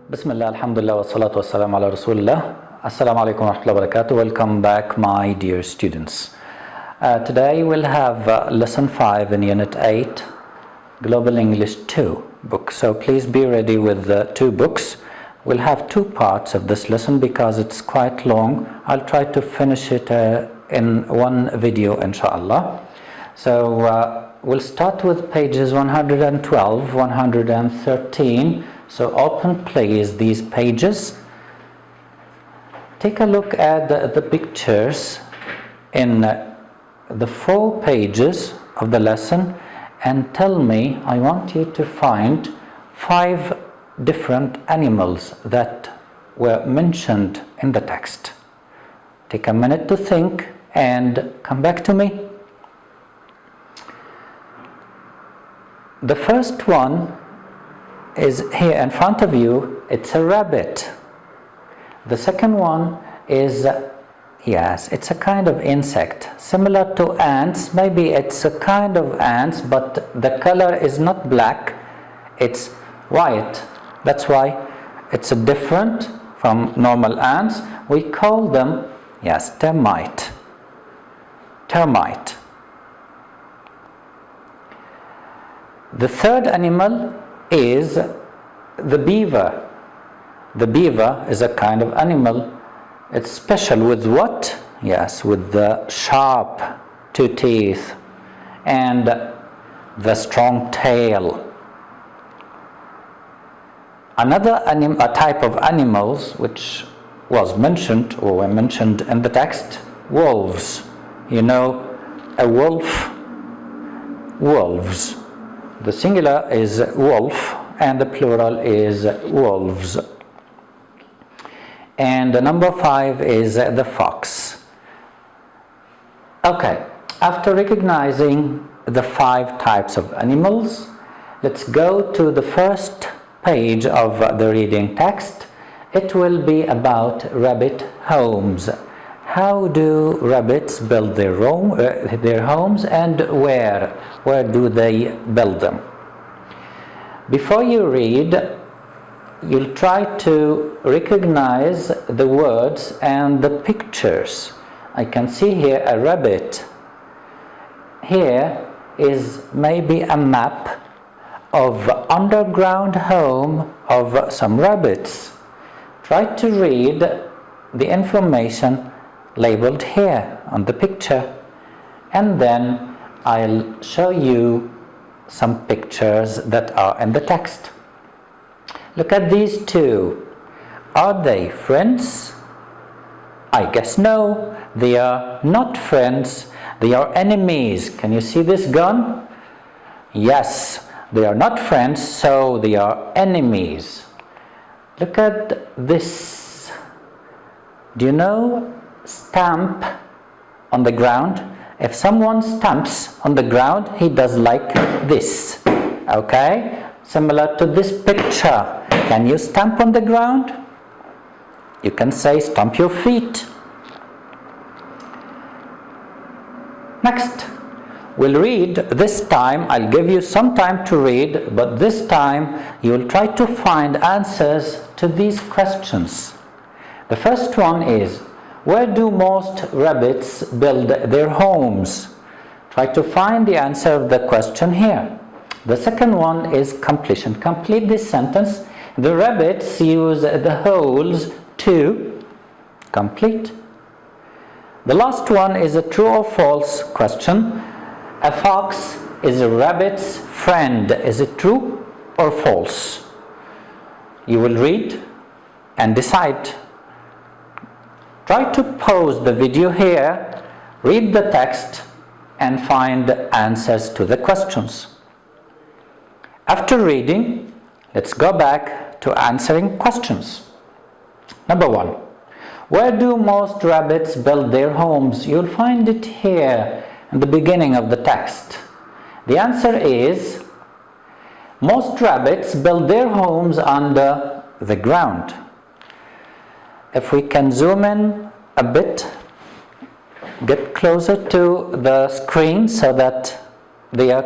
Bismillah, alhamdulillah, wassalatu wassalamu ala rasulillah. Assalamu alaikum wa rahmatullahi wa barakatuh. Welcome back, my dear students. Today we'll have lesson 5 in unit 8, Global English 2 book. So please be ready with the 2 books. We'll have 2 parts of this lesson because it's quite long. I'll try to finish it in one video, inshallah. So we'll start with pages 112, 113. So open please these pages. Take a look at the pictures in the 4 pages of the lesson and tell me, I want you to find 5 different animals that were mentioned in the text. Take a minute to think and come back to me. The first one is here in front of you. It's a rabbit. The second one is, yes, it's a kind of insect similar to ants. Maybe it's a kind of ants, but the color is not black, it's white. That's why it's different from normal ants. We call them, yes, termite. The third animal is the beaver. The beaver is a kind of animal. It's special with what? Yes, with the sharp 2 teeth and the strong tail. Another a type of animals which was mentioned or were mentioned in the text, wolves. You know, a wolf, wolves. The singular is wolf and the plural is wolves. And the number 5 is the fox. Okay, after recognizing the 5 types of animals, let's go to the first page of the reading text. It will be about rabbit homes. How do rabbits build their homes, and where do they build them? Before you read, you'll try to recognize the words and the pictures. I can see here a rabbit. Here is maybe a map of underground home of some rabbits. Try to read the information labeled here on the picture, and then I'll show you some pictures that are in the text. Look at these 2. Are they friends? I guess no, they are not friends, they are enemies. Can you see this gun? Yes, they are not friends, so they are enemies. Look at this. Do you know stamp on the ground? If someone stamps on the ground, he does like this. Okay? Similar to this picture. Can you stamp on the ground? You can say stamp your feet. Next, we'll read. This time, I'll give you some time to read, but this time you'll try to find answers to these questions. The first one is, where do most rabbits build their homes? Try to find the answer of the question here. The second one is completion. Complete this sentence. The rabbits use the holes to complete. The last one is a true or false question. A fox is a rabbit's friend. Is it true or false? You will read and decide. Try to pause the video here, read the text, and find answers to the questions. After reading, let's go back to answering questions. Number 1. Where do most rabbits build their homes? You'll find it here in the beginning of the text. The answer is, most rabbits build their homes under the ground. If we can zoom in a bit, get closer to the screen so that they are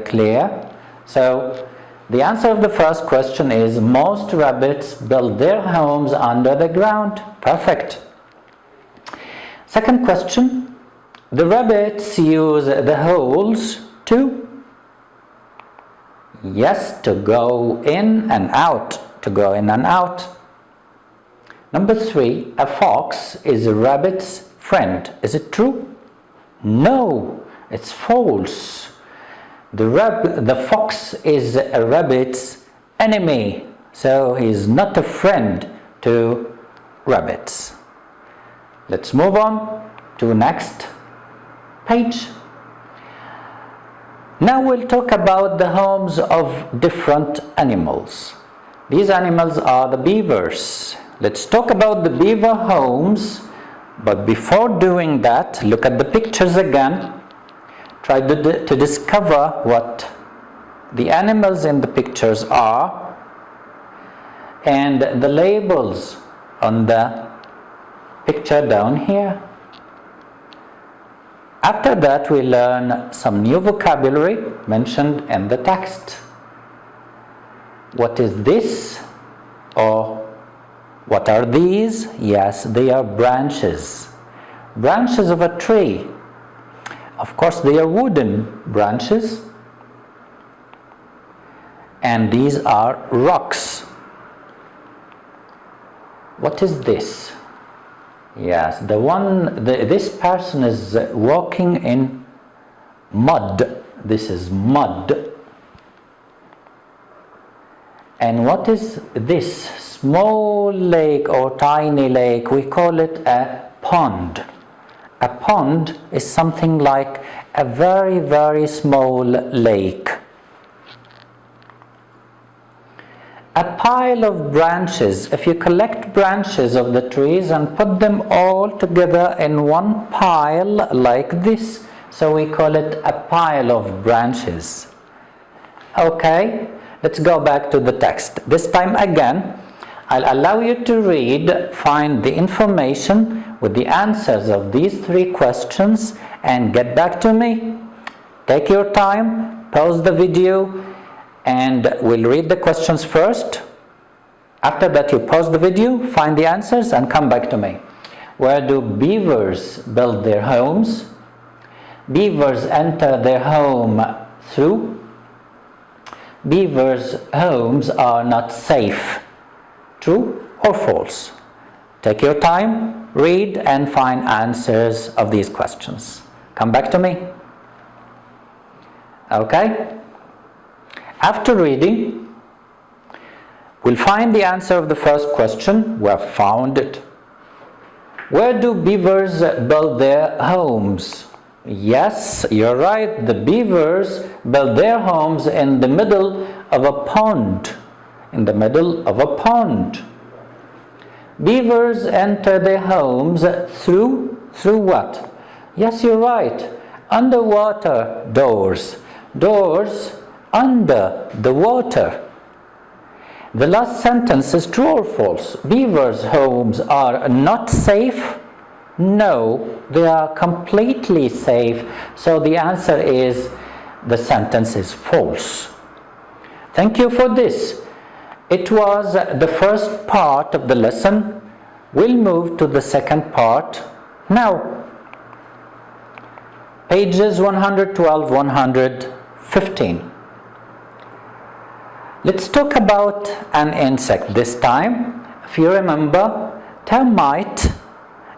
clear. So The answer of the first question is most rabbits build their homes under the ground. Perfect. Second question, the rabbits use the holes to? Yes, to go in and out. To go in and out. Number 3, a fox is a rabbit's friend. Is it true? No, it's false. The fox is a rabbit's enemy, so he's not a friend to rabbits. Let's move on to next page. Now we'll talk about the homes of different animals. These animals are the beavers. Let's talk about the beaver homes, but before doing that, look at the pictures again. Try to discover what the animals in the pictures are and the labels on the picture down here. After that, we learn some new vocabulary mentioned in the text. What is this? Or what are these? Yes, they are branches. Branches of a tree. Of course, they are wooden branches. And these are rocks. What is this? Yes, this person is walking in mud. This is mud. And what is this small lake or tiny lake? We call it a pond. A pond is something like a very, very small lake. A pile of branches. If you collect branches of the trees and put them all together in one pile like this, so we call it a pile of branches. Okay, let's go back to the text. This time again, I'll allow you to read, find the information with the answers of these 3 questions and get back to me. Take your time, pause the video, and we'll read the questions first. After that, you pause the video, find the answers, and come back to me. Where do beavers build their homes? Beavers enter their home through? Beavers' homes are not safe. True or false? Take your time, read, and find answers of these questions. Come back to me. Okay? After reading, we'll find the answer of the first question. We have found it. Where do beavers build their homes? Yes, you're right. The beavers build their homes in the middle of a pond. In the middle of a pond. Beavers enter their homes through what? Yes, you're right. Underwater doors. Doors under the water. The last sentence is true or false? Beavers' homes are not safe? No, they are completely safe. So the answer is, the sentence is false. Thank you for this. It was the first part of the lesson. We'll move to the second part now. Pages 112, 115. Let's talk about an insect this time. If you remember, termite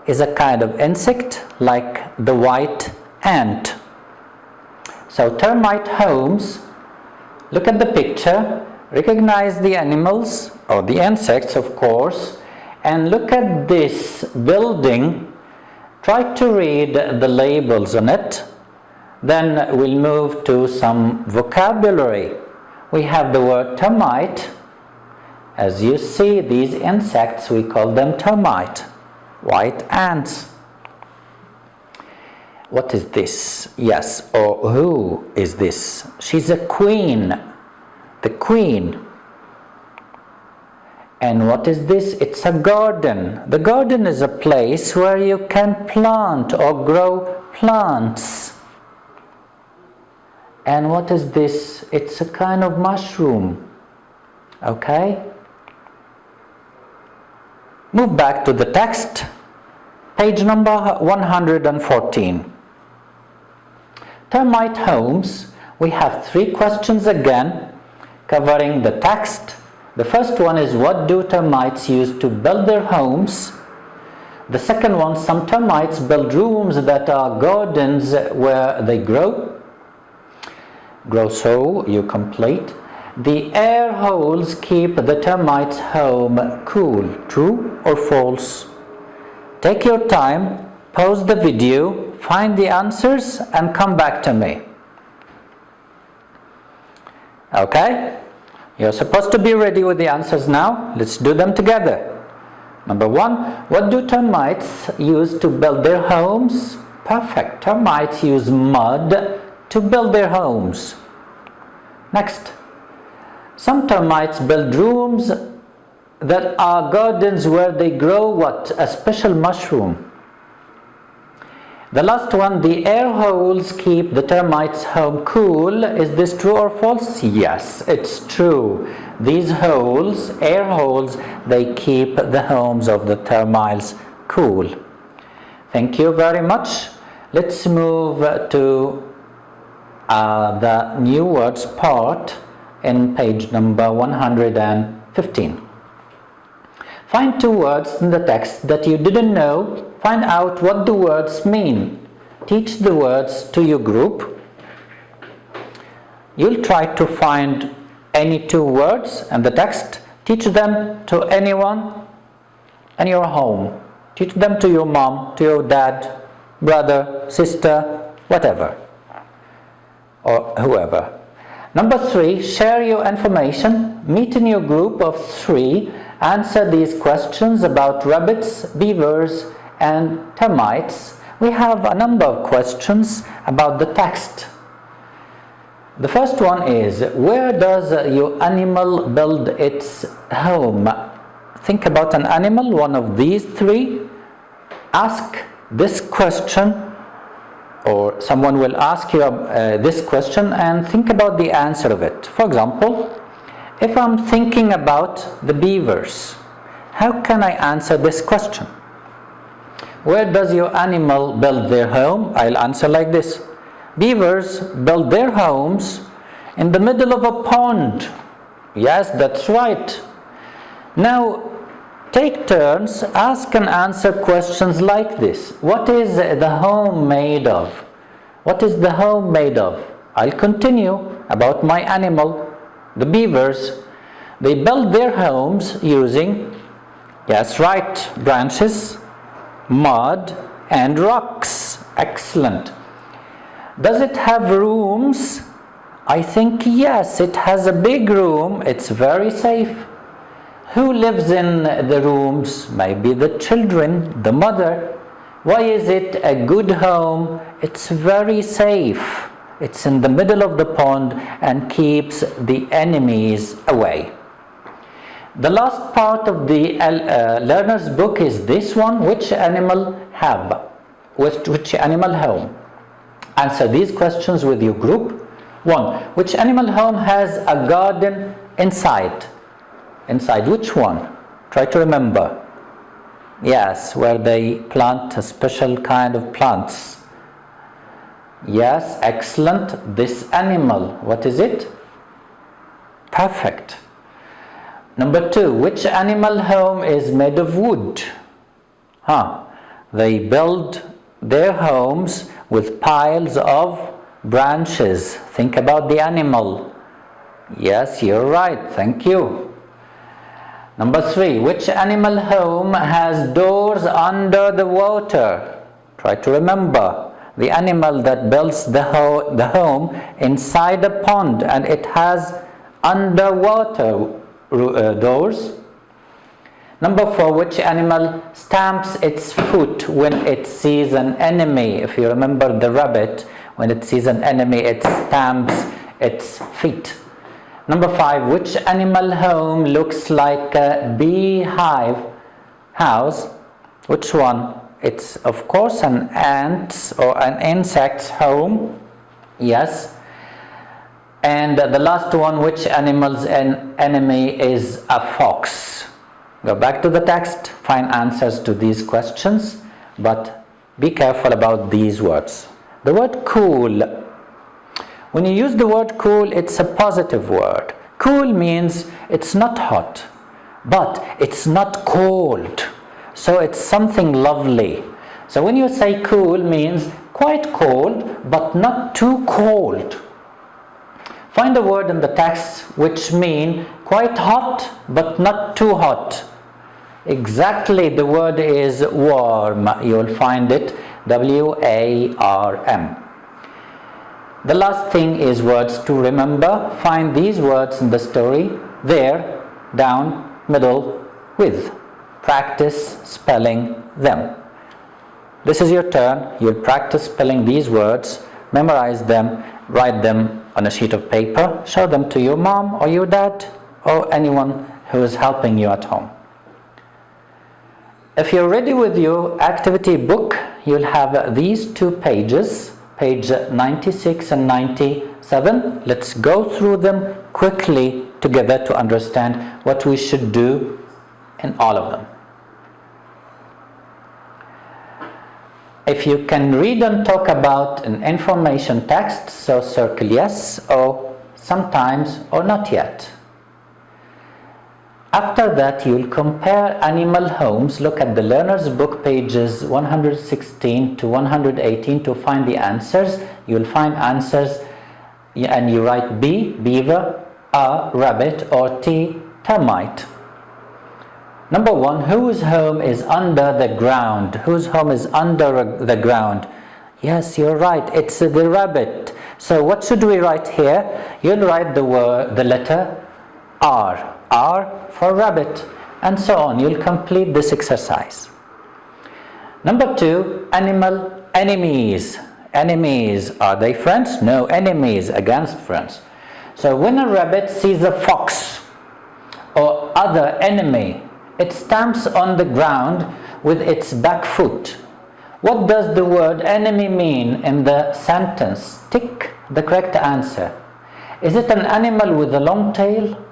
is a kind of insect like the white ant. So termite homes, look at the picture, recognize the animals or the insects, of course, and look at this building. Try to read the labels on it. Then we'll move to some vocabulary. We have the word termite. As you see, these insects, we call them termite, white ants. What is this? Yes, or who is this? She's a queen, the queen. And what is this? It's a garden. The garden is a place where you can plant or grow plants. And what is this? It's a kind of mushroom. Okay? Move back to the text, page number 114. Termite homes. We have 3 questions again covering the text. The first one is, what do termites use to build their homes? The second one, some termites build rooms that are gardens where they grow. So you complete. The air holes keep the termites' home cool. True or false? Take your time, pause the video, find the answers and come back to me. Okay? You're supposed to be ready with the answers now. Let's do them together. Number 1, what do termites use to build their homes? Perfect. Termites use mud to build their homes. Next, some termites build rooms that are gardens where they grow what? A special mushroom. The last one, the air holes keep the termites' home cool. Is this true or false? Yes, it's true. These holes, air holes, they keep the homes of the termites cool. Thank you very much. Let's move to the new words part in page number 115. Find 2 words in the text that you didn't know. Find out what the words mean. Teach the words to your group. You'll try to find any 2 words in the text. Teach them to anyone in your home. Teach them to your mom, to your dad, brother, sister, whatever, or whoever. Number 3, share your information. Meet in your group of 3. Answer these questions about rabbits, beavers, and termites. We have a number of questions about the text. The first one is, where does your animal build its home? Think about an animal, one of these 3. Ask this question, or someone will ask you this question, and think about the answer of it. For example, if I'm thinking about the beavers, how can I answer this question? Where does your animal build their home? I'll answer like this. Beavers build their homes in the middle of a pond. Yes, that's right. Now, take turns, ask and answer questions like this. What is the home made of? What is the home made of? I'll continue about my animal. The beavers, they build their homes using, yes, right, branches, mud, and rocks. Excellent. Does it have rooms? I think yes, it has a big room. It's very safe. Who lives in the rooms? Maybe the children, the mother. Why is it a good home? It's very safe. It's in the middle of the pond and keeps the enemies away. The last part of the learner's book is this one. Which animal have? Which animal home? Answer these questions with your group. 1. Which animal home has a garden inside? Inside which one? Try to remember. Yes, where they plant a special kind of plants. Yes, excellent. This animal, what is it? Perfect. Number 2, which animal home is made of wood? They build their homes with piles of branches. Think about the animal. Yes, you're right. Thank you. Number 3, which animal home has doors under the water? Try to remember. The animal that builds the home inside a pond and it has underwater doors. Number 4, which animal stamps its foot when it sees an enemy? If you remember the rabbit, when it sees an enemy, it stamps its feet. Number 5, which animal home looks like a beehive house? Which one? It's of course an ant or an insect's home. Yes. And the last one, which animal's enemy is a fox? Go back to the text, find answers to these questions, but be careful about these words. The word cool. When you use the word cool, it's a positive word. Cool means it's not hot, but it's not cold. So it's something lovely. So when you say cool, means quite cold, but not too cold. Find a word in the text which mean quite hot, but not too hot. Exactly, the word is warm. You'll find it, W-A-R-M. The last thing is words to remember. Find these words in the story, there, down, middle, with. Practice spelling them. This is your turn. You'll practice spelling these words, memorize them, write them on a sheet of paper, show them to your mom or your dad or anyone who is helping you at home. If you're ready with your activity book, you'll have these two pages, page 96 and 97. Let's go through them quickly together to understand what we should do in all of them. If you can read and talk about an information text, so circle yes or sometimes or not yet. After that, you'll compare animal homes. Look at the learner's book pages 116 to 118 to find the answers. You'll find answers and you write B, beaver, A, rabbit, or T, termite. Number one, whose home is under the ground? Whose home is under the ground? Yes, you're right, it's the rabbit. So what should we write here? You'll write the letter R. R for rabbit, and so on. You'll complete this exercise. Number two, animal enemies. Enemies, are they friends? No, enemies, against friends. So when a rabbit sees a fox or other enemy, it stamps on the ground with its back foot. What does the word enemy mean in the sentence? Tick the correct answer. Is it an animal with a long tail?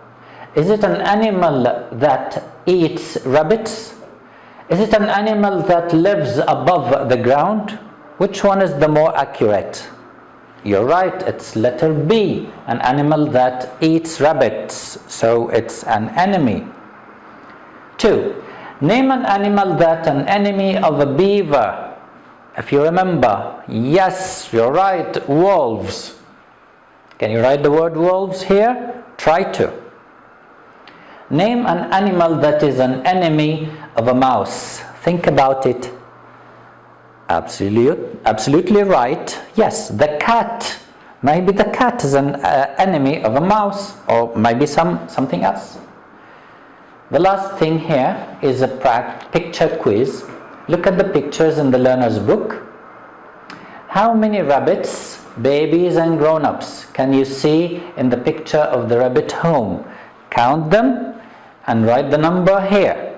Is it an animal that eats rabbits? Is it an animal that lives above the ground? Which one is the more accurate? You're right, it's letter B, an animal that eats rabbits, so it's an enemy. 2. Name an animal that an enemy of a beaver. If you remember, yes, you're right, wolves. Can you write the word wolves here? Try to. Name an animal that is an enemy of a mouse. Think about it. Absolutely right. Yes, the cat. Maybe the cat is an enemy of a mouse, or maybe something else. The last thing here is a picture quiz. Look at the pictures in the learner's book. How many rabbits, babies and grown-ups, can you see in the picture of the rabbit home? Count them and write the number here.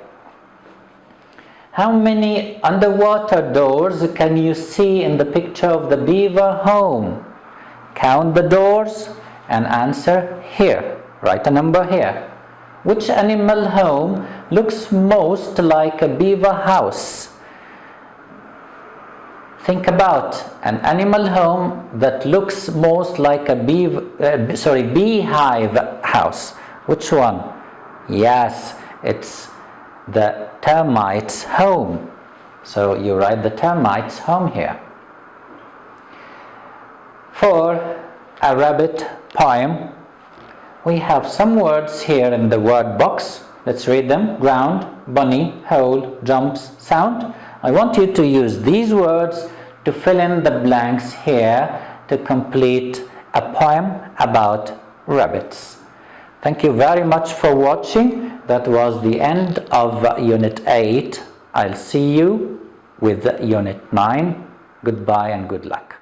How many underwater doors can you see in the picture of the beaver home? Count the doors and answer here. Write a number here. Which animal home looks most like a beaver house? Think about an animal home that looks most like a beehive house. Which one? Yes, it's the termite's home. So you write the termite's home here. For a rabbit poem, we have some words here in the word box. Let's read them. Ground, bunny, hole, jumps, sound. I want you to use these words to fill in the blanks here to complete a poem about rabbits. Thank you very much for watching. That was the end of Unit 8. I'll see you with Unit 9. Goodbye and good luck.